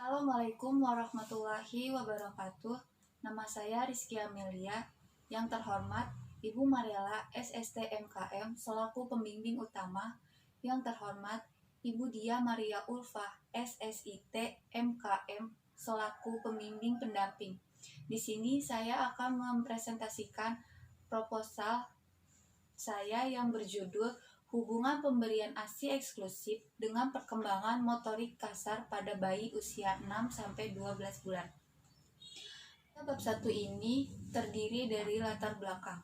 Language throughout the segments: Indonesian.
Assalamualaikum warahmatullahi wabarakatuh. Nama saya Rizky Amelia. Yang terhormat Ibu Mariela SST MKM selaku pembimbing utama. Yang terhormat Ibu Dia Maria Ulfa SSIT MKM selaku pembimbing pendamping. Di sini saya akan mempresentasikan proposal saya yang berjudul Hubungan Pemberian ASI Eksklusif dengan Perkembangan Motorik Kasar pada Bayi Usia 6-12 bulan. Bab 1 ini terdiri dari latar belakang.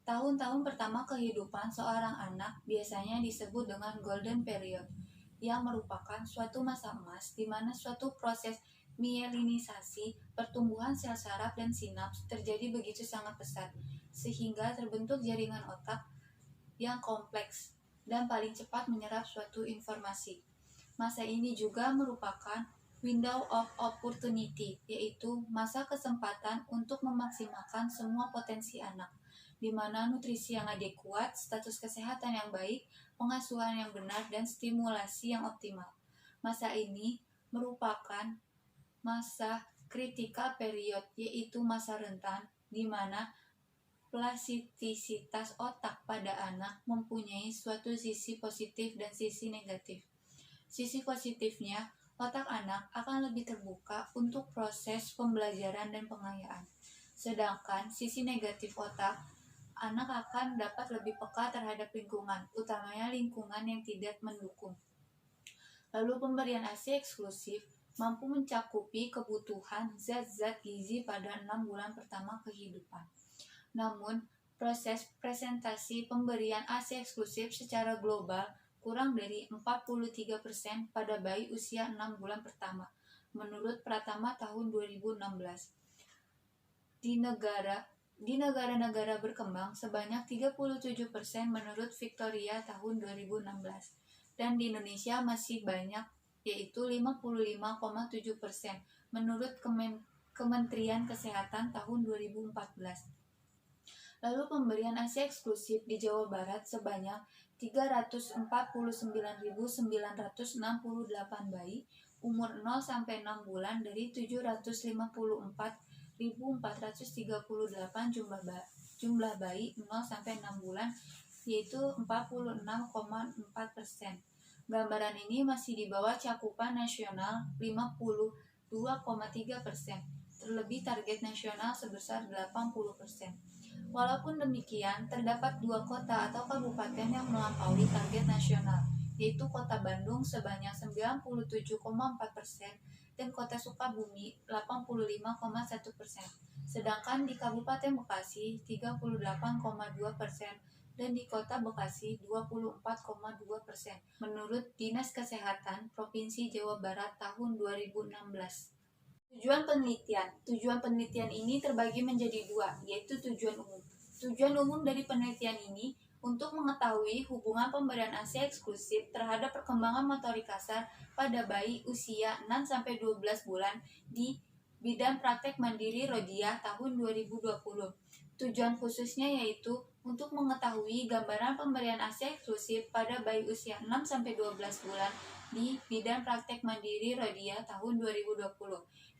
Tahun-tahun pertama kehidupan seorang anak biasanya disebut dengan golden period, yang merupakan suatu masa emas di mana suatu proses mielinisasi, pertumbuhan sel saraf dan sinaps terjadi begitu sangat pesat, sehingga terbentuk jaringan otak yang kompleks dan paling cepat menyerap suatu informasi. Masa ini juga merupakan window of opportunity, yaitu masa kesempatan untuk memaksimalkan semua potensi anak, di mana nutrisi yang adekuat, status kesehatan yang baik, pengasuhan yang benar, dan stimulasi yang optimal. Masa ini merupakan masa critical period, yaitu masa rentan, di mana plastisitas otak pada anak mempunyai suatu sisi positif dan sisi negatif. Sisi positifnya, otak anak akan lebih terbuka untuk proses pembelajaran dan pengayaan. Sedangkan sisi negatif otak, anak akan dapat lebih peka terhadap lingkungan, utamanya lingkungan yang tidak mendukung. Lalu pemberian ASI eksklusif mampu mencakupi kebutuhan zat-zat gizi pada 6 bulan pertama kehidupan. Namun, proses presentasi pemberian ASI eksklusif secara global kurang dari 43% pada bayi usia 6 bulan pertama, menurut Pratama tahun 2016. Di negara-negara berkembang sebanyak 37% menurut Victoria tahun 2016. Dan di Indonesia masih banyak, yaitu 55,7% menurut Kementerian Kesehatan tahun 2014. Lalu pemberian ASI eksklusif di Jawa Barat sebanyak 349.968 bayi umur 0-6 bulan dari 754.438 jumlah bayi 0-6 bulan, yaitu 46,4%. Gambaran ini masih di bawah cakupan nasional 52,3%, terlebih target nasional sebesar 80%. Walaupun demikian, terdapat 2 kota atau kabupaten yang melampaui target nasional, yaitu Kota Bandung sebanyak 97,4% dan Kota Sukabumi 85,1%. Sedangkan di Kabupaten Bekasi 38,2% dan di Kota Bekasi 24,2% menurut Dinas Kesehatan Provinsi Jawa Barat tahun 2016. Tujuan penelitian ini terbagi menjadi 2, yaitu tujuan umum. Tujuan umum dari penelitian ini untuk mengetahui hubungan pemberian ASI eksklusif terhadap perkembangan motorik kasar pada bayi usia 6-12 bulan di Bidan Praktek Mandiri Rodia tahun 2020. Tujuan khususnya yaitu untuk mengetahui gambaran pemberian ASI eksklusif pada bayi usia 6-12 bulan di Bidan Praktek Mandiri Rodia tahun 2020.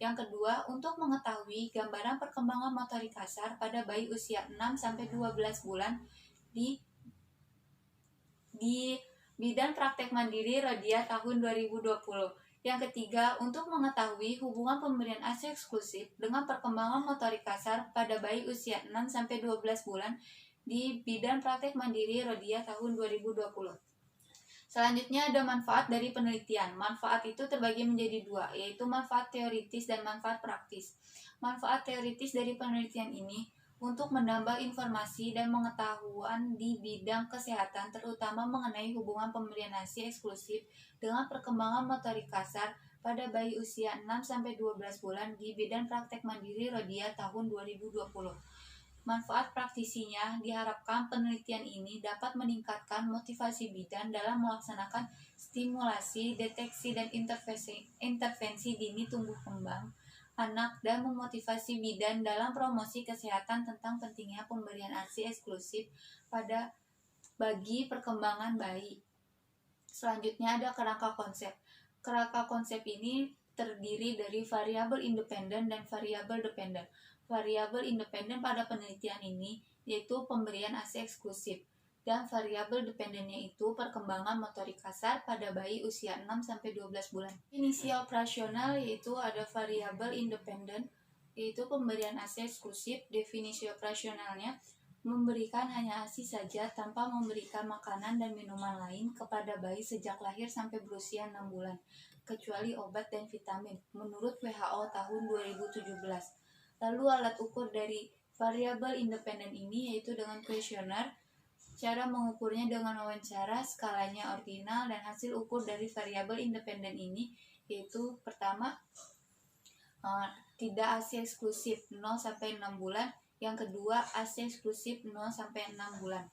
Yang kedua, untuk mengetahui gambaran perkembangan motorik kasar pada bayi usia 6-12 bulan di Bidan Praktek Mandiri Rodia tahun 2020. Yang ketiga, untuk mengetahui hubungan pemberian ASI eksklusif dengan perkembangan motorik kasar pada bayi usia 6-12 bulan di Bidan Praktek Mandiri Rodia tahun 2020. Selanjutnya ada manfaat dari penelitian. Manfaat itu terbagi menjadi 2, yaitu manfaat teoritis dan manfaat praktis. Manfaat teoritis dari penelitian ini untuk menambah informasi dan pengetahuan di bidang kesehatan, terutama mengenai hubungan pemberian ASI eksklusif dengan perkembangan motorik kasar pada bayi usia 6-12 bulan di Bidan Praktek Mandiri Rodia tahun 2020. Manfaat praktisinya diharapkan penelitian ini dapat meningkatkan motivasi bidan dalam melaksanakan stimulasi, deteksi, dan intervensi dini tumbuh kembang anak dan memotivasi bidan dalam promosi kesehatan tentang pentingnya pemberian ASI eksklusif bagi perkembangan bayi. Selanjutnya ada kerangka konsep. Kerangka konsep ini terdiri dari variabel independen dan variabel dependen. Variabel independen pada penelitian ini yaitu pemberian ASI eksklusif, dan variabel dependennya itu perkembangan motorik kasar pada bayi usia 6-12 bulan. Definisi operasional yaitu ada variabel independen, yaitu pemberian ASI eksklusif. Definisi operasionalnya memberikan hanya ASI saja tanpa memberikan makanan dan minuman lain kepada bayi sejak lahir sampai berusia 6 bulan, kecuali obat dan vitamin, menurut WHO tahun 2017. Lalu alat ukur dari variabel independen ini yaitu dengan kuesioner. Cara mengukurnya dengan wawancara, skalanya ordinal, dan hasil ukur dari variabel independen ini yaitu pertama, tidak ASI eksklusif 0-6 bulan, yang kedua ASI eksklusif 0-6 bulan.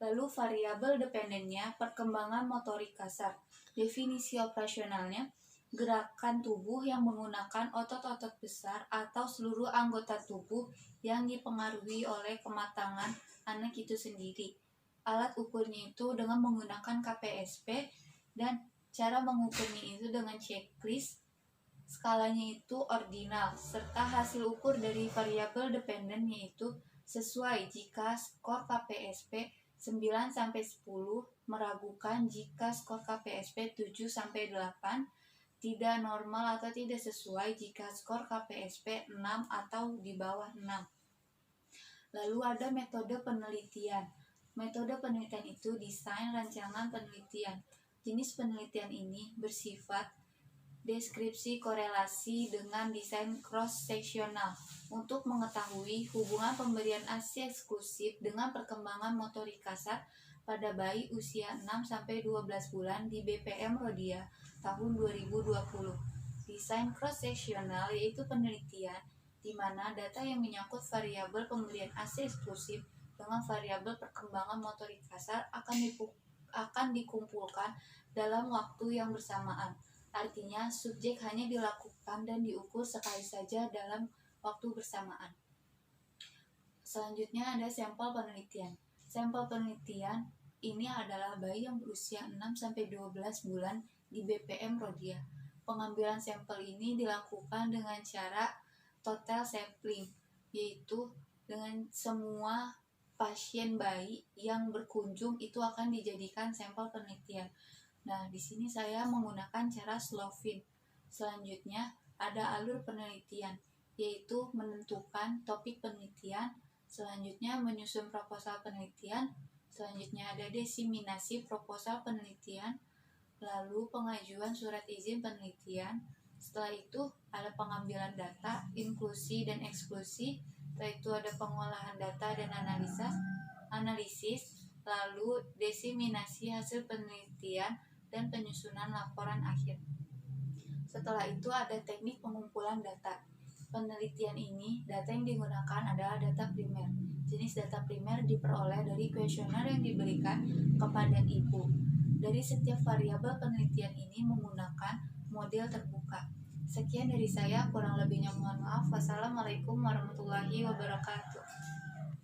Lalu variabel dependennya perkembangan motorik kasar. Definisi operasionalnya gerakan tubuh yang menggunakan otot-otot besar atau seluruh anggota tubuh yang dipengaruhi oleh kematangan anak itu sendiri. Alat ukurnya itu dengan menggunakan KPSP, dan cara mengukurnya itu dengan checklist. Skalanya itu ordinal, serta hasil ukur dari variabel dependen yaitu sesuai jika skor KPSP 9-10, meragukan jika skor KPSP 7-8, tidak normal atau tidak sesuai jika skor KPSP 6 atau di bawah 6. Lalu ada metode penelitian. Metode penelitian itu desain rancangan penelitian. Jenis penelitian ini bersifat deskripsi korelasi dengan desain cross-seksional untuk mengetahui hubungan pemberian ASI eksklusif dengan perkembangan motorik kasar pada bayi usia 6-12 bulan di BPM Rhodia tahun 2020. Desain cross-seksional yaitu penelitian di mana data yang menyangkut variabel pemberian ASI eksklusif dengan variabel perkembangan motorik kasar akan dikumpulkan dalam waktu yang bersamaan. Artinya, subjek hanya dilakukan dan diukur sekali saja dalam waktu bersamaan. Selanjutnya ada sampel penelitian. Sampel penelitian ini adalah bayi yang berusia 6-12 bulan di BPM Rhodia. Pengambilan sampel ini dilakukan dengan cara total sampling, yaitu dengan semua pasien bayi yang berkunjung itu akan dijadikan sampel penelitian. Nah, di sini saya menggunakan cara Slovin. Selanjutnya ada alur penelitian, yaitu menentukan topik penelitian, selanjutnya menyusun proposal penelitian, selanjutnya ada diseminasi proposal penelitian, lalu pengajuan surat izin penelitian. Setelah itu ada pengambilan data, inklusi dan eksklusi. Setelah itu ada pengolahan data dan analisis, lalu diseminasi hasil penelitian dan penyusunan laporan akhir. Setelah itu ada teknik pengumpulan data. Penelitian ini, data yang digunakan adalah data primer. Jenis data primer diperoleh dari kuesioner yang diberikan kepada ibu. Dari setiap variabel penelitian ini menggunakan model terbuka. Sekian dari saya, kurang lebihnya mohon maaf. Wassalamualaikum warahmatullahi wabarakatuh.